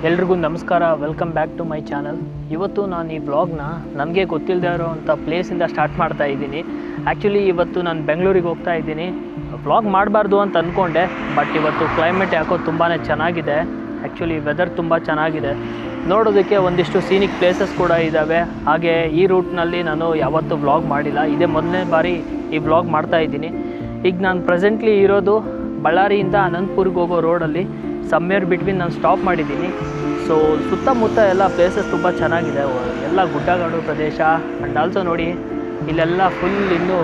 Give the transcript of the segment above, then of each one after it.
ಎಲ್ರಿಗೂ ನಮಸ್ಕಾರ, welcome back to my channel. ಇವತ್ತು ನಾನು ಈ ವ್ಲಾಗ್ನ ನನಗೆ ಗೊತ್ತಿಲ್ಲದೆ ಇರೋವಂಥ ಪ್ಲೇಸಿಂದ ಸ್ಟಾರ್ಟ್ ಮಾಡ್ತಾ ಇದ್ದೀನಿ. ಆ್ಯಕ್ಚುಲಿ ಇವತ್ತು ನಾನು ಬೆಂಗಳೂರಿಗೆ ಹೋಗ್ತಾ ಇದ್ದೀನಿ. ವ್ಲಾಗ್ ಮಾಡಬಾರ್ದು ಅಂತ ಅಂದ್ಕೊಂಡೆ, ಬಟ್ ಇವತ್ತು ಕ್ಲೈಮೇಟ್ ಯಾಕೋ ತುಂಬಾ ಚೆನ್ನಾಗಿದೆ. ಆ್ಯಕ್ಚುಲಿ ವೆದರ್ ತುಂಬ ಚೆನ್ನಾಗಿದೆ, ನೋಡೋದಕ್ಕೆ ಒಂದಿಷ್ಟು ಸೀನಿಕ್ ಪ್ಲೇಸಸ್ ಕೂಡ ಇದ್ದಾವೆ. ಹಾಗೆ ಈ ರೂಟ್ನಲ್ಲಿ ನಾನು ಯಾವತ್ತೂ ವ್ಲಾಗ್ ಮಾಡಿಲ್ಲ, ಇದೇ ಮೊದಲನೇ ಬಾರಿ ಈ ವ್ಲಾಗ್ ಮಾಡ್ತಾ ಇದ್ದೀನಿ. ಈಗ ನಾನು ಪ್ರೆಸೆಂಟ್ಲಿ ಇರೋದು ಬಳ್ಳಾರಿಯಿಂದ ಅನಂತಪುರ್ಗೆ ಹೋಗೋ ರೋಡಲ್ಲಿ ಸಮ್ವೇರ್ ಬಿಟ್ವೀನ್ ನಾನು ಸ್ಟಾಪ್ ಮಾಡಿದ್ದೀನಿ. ಸೊ ಸುತ್ತಮುತ್ತ ಎಲ್ಲ ಪ್ಲೇಸಸ್ ತುಂಬ ಚೆನ್ನಾಗಿದೆ, ಎಲ್ಲ ಗುಡ್ಡಗಾಡು ಪ್ರದೇಶ. ಆ್ಯಂಡ್ ಆಲ್ಸೋ ನೋಡಿ, ಇಲ್ಲೆಲ್ಲ ಫುಲ್ ಇನ್ನೂ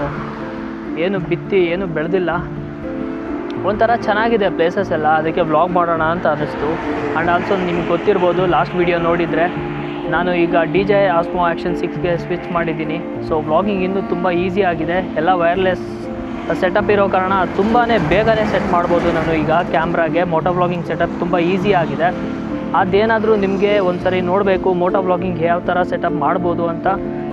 ಏನು ಬಿತ್ತಿ ಏನು ಬೆಳೆದಿಲ್ಲ, ಒಂಥರ ಚೆನ್ನಾಗಿದೆ ಪ್ಲೇಸಸ್ ಎಲ್ಲ. ಅದಕ್ಕೆ ವ್ಲಾಗ್ ಮಾಡೋಣ ಅಂತ ಅನ್ನಿಸ್ತು. ಆ್ಯಂಡ್ ಆಲ್ಸೋ ನಿಮ್ಗೆ ಗೊತ್ತಿರ್ಬೋದು, ಲಾಸ್ಟ್ ವಿಡಿಯೋ ನೋಡಿದರೆ ನಾನು ಈಗ DJI Osmo Action 6ಗೆ ಸ್ವಿಚ್ ಮಾಡಿದ್ದೀನಿ. ಸೊ ವ್ಲಾಗಿಂಗ್ ಇನ್ನೂ ತುಂಬ ಈಸಿ ಆಗಿದೆ, ಎಲ್ಲ ವೈರ್ಲೆಸ್ ಸೆಟಪ್ ಇರೋ ಕಾರಣ ತುಂಬಾ ಬೇಗನೆ ಸೆಟ್ ಮಾಡ್ಬೋದು. ನಾನು ಈಗ ಕ್ಯಾಮ್ರಾಗೆ ಮೋಟೋ ವ್ಲಾಗಿಂಗ್ ಸೆಟಪ್ ತುಂಬ ಈಸಿ ಆಗಿದೆ. ಅದೇನಾದರೂ ನಿಮಗೆ ಒಂದು ಸರಿ ನೋಡಬೇಕು, ಮೋಟೋ ವ್ಲಾಗಿಂಗ್ ಯಾವ ಥರ ಸೆಟಪ್ ಮಾಡ್ಬೋದು ಅಂತ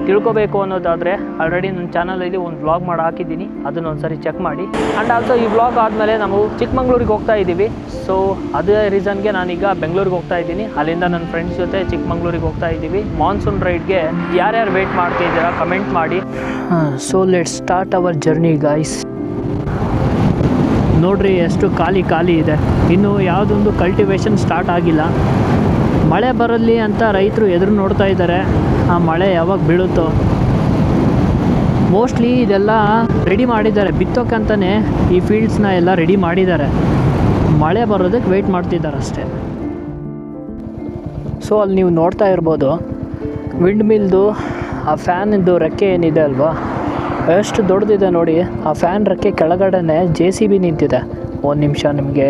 ತಿಳ್ಕೊಬೇಕು ಅನ್ನೋದಾದರೆ ಆಲ್ರೆಡಿ ನನ್ನ ಚಾನಲಲ್ಲಿ ಒಂದು ವ್ಲಾಗ್ ಮಾಡಿ ಹಾಕಿದ್ದೀನಿ, ಅದನ್ನು ಒಂದು ಸರಿ ಚೆಕ್ ಮಾಡಿ. ಆ್ಯಂಡ್ ಆಲ್ಸೋ ಈ ವ್ಲಾಗ್ ಆದಮೇಲೆ ನಾವು ಚಿಕ್ಕಮಂಗ್ಳೂರಿಗೆ ಹೋಗ್ತಾ ಇದ್ದೀವಿ. ಸೊ ಅದೇ ರೀಸನ್ಗೆ ನಾನೀಗ ಬೆಂಗಳೂರಿಗೆ ಹೋಗ್ತಾ ಇದ್ದೀನಿ. ಅಲ್ಲಿಂದ ನನ್ನ ಫ್ರೆಂಡ್ಸ್ ಜೊತೆ ಚಿಕ್ಕಮಂಗ್ಳೂರಿಗೆ ಹೋಗ್ತಾ ಇದ್ದೀವಿ. ಮಾನ್ಸೂನ್ ರೈಡ್ಗೆ ಯಾರ್ಯಾರು ವೆಯ್ಟ್ ಮಾಡ್ತಿದ್ದೀರಾ ಕಮೆಂಟ್ ಮಾಡಿ. So let's start hour journey guys. ನೋಡ್ರಿ ಎಷ್ಟು ಖಾಲಿ ಇದೆ, ಇನ್ನು ಯಾವುದೊಂದು ಕಲ್ಟಿವೇಷನ್ ಸ್ಟಾರ್ಟ್ ಆಗಿಲ್ಲ. ಮಳೆ ಬರಲಿ ಅಂತ ರೈತರು ಎದುರು ನೋಡ್ತಾ ಇದ್ದಾರೆ, ಆ ಮಳೆ ಯಾವಾಗ ಬೀಳುತ್ತೋ. ಮೋಸ್ಟ್ಲಿ ಇದೆಲ್ಲ ರೆಡಿ ಮಾಡಿದ್ದಾರೆ, ಬಿತ್ತೋಕ್ಕಂತಲೇ ಈ ಫೀಲ್ಡ್ಸ್ನ ಎಲ್ಲ ರೆಡಿ ಮಾಡಿದ್ದಾರೆ. ಮಳೆ ಬರೋದಕ್ಕೆ ವೆಯ್ಟ್ ಮಾಡ್ತಿದ್ದಾರೆ ಅಷ್ಟೇ. ಸೊ ಅಲ್ಲಿ ನೀವು ನೋಡ್ತಾ ಇರ್ಬೋದು, ವಿಂಡ್ ಮಿಲ್ದು ಆ ಫ್ಯಾನಿಂದು ರೆಕ್ಕೆ ಏನಿದೆ ಅಲ್ವಾ, ಎಷ್ಟು ದೊಡ್ಡದಿದೆ ನೋಡಿ. ಆ ಫ್ಯಾನ್ ರೆಕ್ಕೆ ಕೆಳಗಡೆನೆ JCB ನಿಂತಿದೆ. ಒಂದು ನಿಮಿಷ ನಿಮಗೆ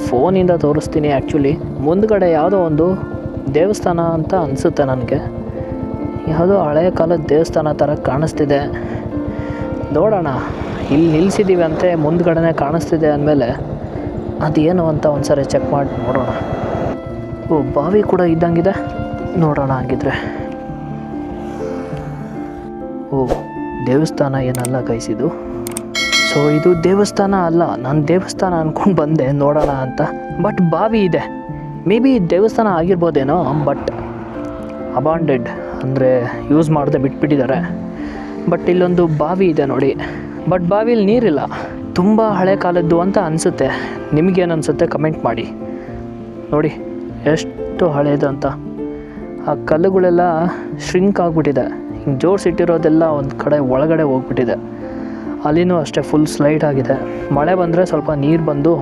ಫೋನಿಂದ ತೋರಿಸ್ತೀನಿ. ಆ್ಯಕ್ಚುಲಿ ಮುಂದ್ಗಡೆ ಯಾವುದೋ ಒಂದು ದೇವಸ್ಥಾನ ಅಂತ ಅನಿಸುತ್ತೆ ನನಗೆ, ಯಾವುದೋ ಹಳೆಯ ಕಾಲದ ದೇವಸ್ಥಾನ ಥರ ಕಾಣಿಸ್ತಿದೆ. ನೋಡೋಣ, ಇಲ್ಲಿ ನಿಲ್ಲಿಸಿದ್ದೀವಿ ಅಂತೆ, ಮುಂದ್ಗಡೆನೇ ಕಾಣಿಸ್ತಿದೆ ಅಂದಮೇಲೆ ಅದೇನು ಅಂತ ಒಂದು ಸರಿ ಚೆಕ್ ಮಾಡಿ ನೋಡೋಣ. ಓ, ಬಾವಿ ಕೂಡ ಇದ್ದಂಗಿದೆ, ನೋಡೋಣ ಹಾಗಿದ್ರೆ. ಓ, ದೇವಸ್ಥಾನ ಏನಲ್ಲ ಗೈಸಿದು. ಸೊ ಇದು ದೇವಸ್ಥಾನ ಅಲ್ಲ, ನಾನು ದೇವಸ್ಥಾನ ಅಂದ್ಕೊಂಡು ಬಂದೆ ನೋಡೋಣ ಅಂತ, ಬಟ್ ಬಾವಿ ಇದೆ. ಮೇ ಬಿ ದೇವಸ್ಥಾನ ಆಗಿರ್ಬೋದೇನೋ, ಬಟ್ ಅಬಾಂಡೆಡ್ ಅಂದರೆ ಯೂಸ್ ಮಾಡದೆ ಬಿಟ್ಬಿಟ್ಟಿದ್ದಾರೆ. ಬಟ್ ಇಲ್ಲೊಂದು ಬಾವಿ ಇದೆ ನೋಡಿ, ಬಟ್ ಬಾವಿಲಿ ನೀರಿಲ್ಲ. ತುಂಬ ಹಳೆ ಕಾಲದ್ದು ಅಂತ ಅನಿಸುತ್ತೆ. ನಿಮಗೇನು ಅನಿಸುತ್ತೆ ಕಮೆಂಟ್ ಮಾಡಿ. ನೋಡಿ ಎಷ್ಟು ಹಳೇದು ಅಂತ. ಆ ಕಲ್ಲುಗಳೆಲ್ಲ ಶ್ರಿಂಕ್ ಆಗಿಬಿಟ್ಟಿದೆ, ಹಿಂಗೆ ಜೋಡಿಸಿಟ್ಟಿರೋದೆಲ್ಲ ಒಂದು ಕಡೆ ಒಳಗಡೆ ಹೋಗ್ಬಿಟ್ಟಿದೆ. ಅಲ್ಲಿನೂ ಅಷ್ಟೇ ಫುಲ್ ಸ್ಲೈಡ್ ಆಗಿದೆ. ಮಳೆ ಬಂದರೆ ಸ್ವಲ್ಪ ನೀರು ಬಂದು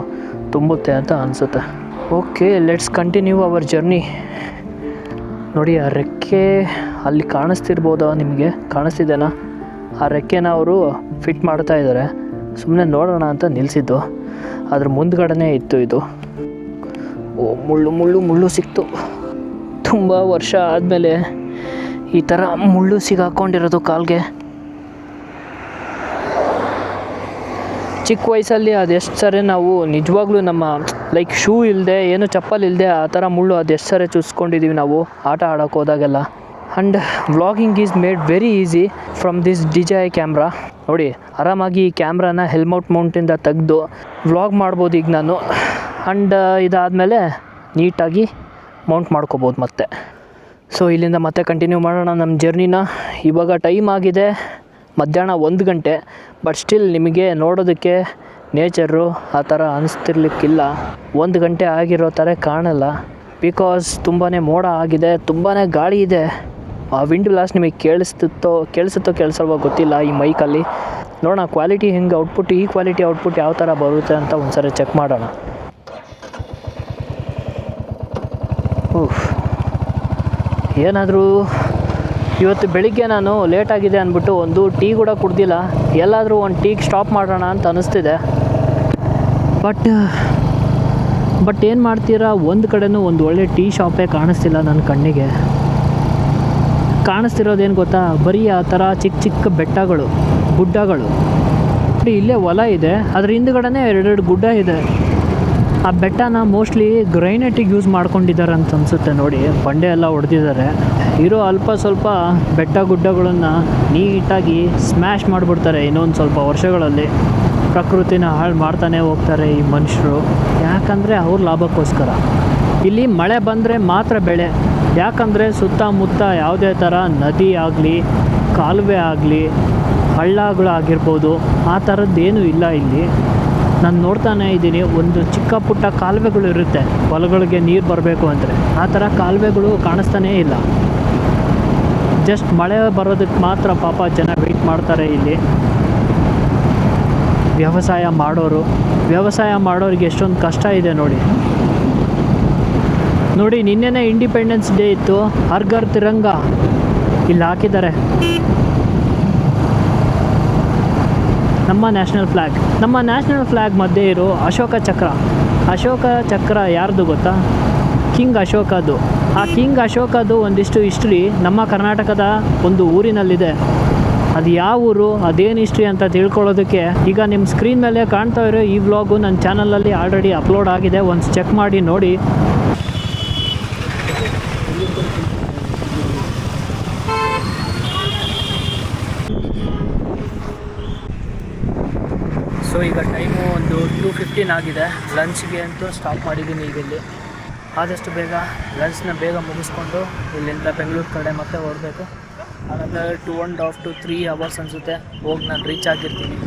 ತುಂಬುತ್ತೆ ಅಂತ ಅನಿಸುತ್ತೆ. Okay, let's continue our journey. ನೋಡಿ, ಆ ರೆಕ್ಕೆ ಅಲ್ಲಿ ಕಾಣಿಸ್ತಿರ್ಬೋದಾ, ನಿಮಗೆ ಕಾಣಿಸ್ತಿದೆನಾ? ಆ ರೆಕ್ಕೆನ ಅವರು ಫಿಟ್ ಮಾಡ್ತಾ ಇದ್ದಾರೆ. ಸುಮ್ಮನೆ ನೋಡೋಣ ಅಂತ ನಿಲ್ಲಿಸಿದ್ದು, ಅದ್ರ ಮುಂದ್ಗಡೆನೇ ಇತ್ತು ಇದು. ಓ, ಮುಳ್ಳು ಸಿಕ್ತು. ತುಂಬ ವರ್ಷ ಆದಮೇಲೆ ಈ ಥರ ಮುಳ್ಳು ಸಿಗಾಕೊಂಡಿರೋದು ಕಾಲ್ಗೆ. ಚಿಕ್ಕ ವಯಸ್ಸಲ್ಲಿ ಅದೆಷ್ಟು ಸರಿ ನಾವು ನಿಜವಾಗ್ಲೂ ನಮ್ಮ ಶೂ ಇಲ್ಲದೆ, ಏನು ಚಪ್ಪಲ್ ಇಲ್ಲದೆ ಆ ಥರ ಮುಳ್ಳು ಅದೆಷ್ಟು ಸರಿ ಚುಸ್ಕೊಂಡಿದ್ದೀವಿ ನಾವು ಆಟ ಆಡೋಕ್ಕೆ ಹೋದಾಗೆಲ್ಲ. And vlogging is made very easy from this DJI camera. ನೋಡಿ, ಆರಾಮಾಗಿ ಈ ಕ್ಯಾಮ್ರಾನ ಮೌಂಟಿಂದ ತೆಗೆದು ವ್ಲಾಗ್ ಮಾಡ್ಬೋದು ಈಗ ನಾನು. ಆ್ಯಂಡ್ ಇದಾದಮೇಲೆ ನೀಟಾಗಿ ಮೌಂಟ್ ಮಾಡ್ಕೋಬೋದು ಮತ್ತೆ. ಸೊ ಇಲ್ಲಿಂದ ಮತ್ತೆ ಕಂಟಿನ್ಯೂ ಮಾಡೋಣ ನಮ್ಮ ಜರ್ನಿನ. ಇವಾಗ ಟೈಮ್ ಆಗಿದೆ ಮಧ್ಯಾಹ್ನ 1 ಗಂಟೆ, ಬಟ್ ಸ್ಟಿಲ್ ನಿಮಗೆ ನೋಡೋದಕ್ಕೆ ನೇಚರು ಆ ಥರ ಅನಿಸ್ತಿರ್ಲಿಕ್ಕಿಲ್ಲ. 1 ಗಂಟೆ ಆಗಿರೋ ಥರ ಕಾಣಲ್ಲ, ಬಿಕಾಸ್ ತುಂಬಾ ಮೋಡ ಆಗಿದೆ, ತುಂಬಾ ಗಾಳಿ ಇದೆ. ಆ ವಿಂಡ್ ಬ್ಲಾಸ್ಟ್ ನಿಮಗೆ ಕೇಳಿಸುತ್ತೋ ಕೇಳಿಸಲ್ವೋ ಗೊತ್ತಿಲ್ಲ ಈ ಮೈಕಲ್ಲಿ. ನೋಡೋಣ ಕ್ವಾಲಿಟಿ ಹೆಂಗೆ ಔಟ್ಪುಟ್, ಈ ಕ್ವಾಲಿಟಿ ಔಟ್ಪುಟ್ ಯಾವ ಥರ ಬರುತ್ತೆ ಅಂತ ಒಂದು ಸರಿ ಚೆಕ್ ಮಾಡೋಣ. ಏನಾದರೂ ಇವತ್ತು ಬೆಳಿಗ್ಗೆ ನಾನು ಲೇಟಾಗಿದೆ ಅಂದ್ಬಿಟ್ಟು ಒಂದು ಟೀ ಕೂಡ ಕುಡ್ದಿಲ್ಲ. ಎಲ್ಲಾದರೂ ಒಂದು ಟೀಗೆ ಸ್ಟಾಪ್ ಮಾಡೋಣ ಅಂತ ಅನ್ನಿಸ್ತಿದೆ. ಬಟ್ ಏನು ಮಾಡ್ತೀರಾ, ಒಂದು ಕಡೆನೂ ಒಂದು ಒಳ್ಳೆ ಟೀ ಶಾಪೇ ಕಾಣಿಸ್ತಿಲ್ಲ ನನ್ನ ಕಣ್ಣಿಗೆ. ಕಾಣಿಸ್ತಿರೋದೇನು ಗೊತ್ತಾ, ಬರೀ ಆ ಥರ ಚಿಕ್ಕ ಬೆಟ್ಟಗಳು, ಗುಡ್ಡಗಳು. ಇಲ್ಲೇ ಹೊಲ ಇದೆ, ಅದ್ರ ಹಿಂದ್ಗಡೆನೇ 2 ಗುಡ್ಡ ಇದೆ. ಆ ಬೆಟ್ಟನ ಮೋಸ್ಟ್ಲಿ ಗ್ರೈನೇಟಿಗೆ ಯೂಸ್ ಮಾಡ್ಕೊಂಡಿದ್ದಾರೆ ಅಂತ ಅನಿಸುತ್ತೆ. ನೋಡಿ, ಬಂಡೆ ಎಲ್ಲ ಹೊಡೆದಿದ್ದಾರೆ. ಇರೋ ಅಲ್ಪ ಸ್ವಲ್ಪ ಬೆಟ್ಟ ಗುಡ್ಡಗಳನ್ನು ನೀಟಾಗಿ ಸ್ಮ್ಯಾಶ್ ಮಾಡಿಬಿಡ್ತಾರೆ ಇನ್ನೊಂದು ಸ್ವಲ್ಪ ವರ್ಷಗಳಲ್ಲಿ. ಪ್ರಕೃತಿನ ಹಾಳು ಮಾಡ್ತಾನೆ ಹೋಗ್ತಾರೆ ಈ ಮನುಷ್ಯರು, ಯಾಕಂದರೆ ಅವ್ರ ಲಾಭಕ್ಕೋಸ್ಕರ. ಇಲ್ಲಿ ಮಳೆ ಬಂದರೆ ಮಾತ್ರ ಬೆಳೆ, ಯಾಕಂದರೆ ಸುತ್ತಮುತ್ತ ಯಾವುದೇ ಥರ ನದಿ ಆಗಲಿ ಕಾಲುವೆ ಆಗಲಿ ಹಳ್ಳಗಳಾಗಿರ್ಬೋದು ಆ ಥರದ್ದೇನೂ ಇಲ್ಲ ಇಲ್ಲಿ. ನಾನು ನೋಡ್ತಾನೆ ಇದ್ದೀನಿ, ಒಂದು ಚಿಕ್ಕ ಪುಟ್ಟ ಕಾಲುವೆಗಳು ಇರುತ್ತೆ ಹೊಲಗಳಿಗೆ ನೀರು ಬರಬೇಕು ಅಂದರೆ, ಆ ಥರ ಕಾಲುವೆಗಳು ಕಾಣಿಸ್ತಾನೇ ಇಲ್ಲ. ಜಸ್ಟ್ ಮಳೆ ಬರೋದಕ್ಕೆ ಮಾತ್ರ ಪಾಪ ಜನ ವೆಯ್ಟ್ ಮಾಡ್ತಾರೆ ಇಲ್ಲಿ. ವ್ಯವಸಾಯ ಮಾಡೋರಿಗೆ ಎಷ್ಟೊಂದು ಕಷ್ಟ ಇದೆ ನೋಡಿ. ನಿನ್ನೆನೇ ಇಂಡಿಪೆಂಡೆನ್ಸ್ ಡೇ ಇತ್ತು, ಹರ್ ಘರ್ ತಿರಂಗ ಇಲ್ಲಿ ಹಾಕಿದ್ದಾರೆ. ನಮ್ಮ ನ್ಯಾಷನಲ್ ಫ್ಲ್ಯಾಗ್ ಮಧ್ಯೆ ಇರೋ ಅಶೋಕ ಚಕ್ರ ಯಾರ್ದು ಗೊತ್ತಾ? ಕಿಂಗ್ ಅಶೋಕದು. ಆ ಕಿಂಗ್ ಅಶೋಕದು ಒಂದಿಷ್ಟು ಹಿಸ್ಟ್ರಿ ನಮ್ಮ ಕರ್ನಾಟಕದ ಒಂದು ಊರಿನಲ್ಲಿದೆ. ಅದು ಯಾವ ಊರು, ಅದೇನು ಹಿಸ್ಟ್ರಿ ಅಂತ ತಿಳ್ಕೊಳ್ಳೋದಕ್ಕೆ ಈಗ ನಿಮ್ಮ ಸ್ಕ್ರೀನ್ ಮೇಲೆ ಕಾಣ್ತಾ ಇರೋ ಈ ವ್ಲಾಗು ನನ್ನ ಚಾನಲಲ್ಲಿ ಆಲ್ರೆಡಿ ಅಪ್ಲೋಡ್ ಆಗಿದೆ, ಒಂದು ಚೆಕ್ ಮಾಡಿ ನೋಡಿ. ಸೊ ಈಗ ಟೈಮು ಒಂದು 2:15 ಆಗಿದೆ. ಲಂಚ್ಗೆ ಅಂತೂ ಸ್ಟಾಪ್ ಮಾಡಿದ್ದೀನಿ ಈಗ ಇಲ್ಲಿ. ಆದಷ್ಟು ಬೇಗ ಲಂಚ್ನ ಮುಗಿಸ್ಕೊಂಡು ಇಲ್ಲಿಂದ ಬೆಂಗಳೂರು ಕಡೆ ಮತ್ತೆ ಹೊರಡಬೇಕು. ಅನಂತರ 2.5 to 3 hours ಅನಿಸುತ್ತೆ ಹೋಗಿ ನಾನು ರೀಚ್ ಆಗಿರ್ತೀನಿ.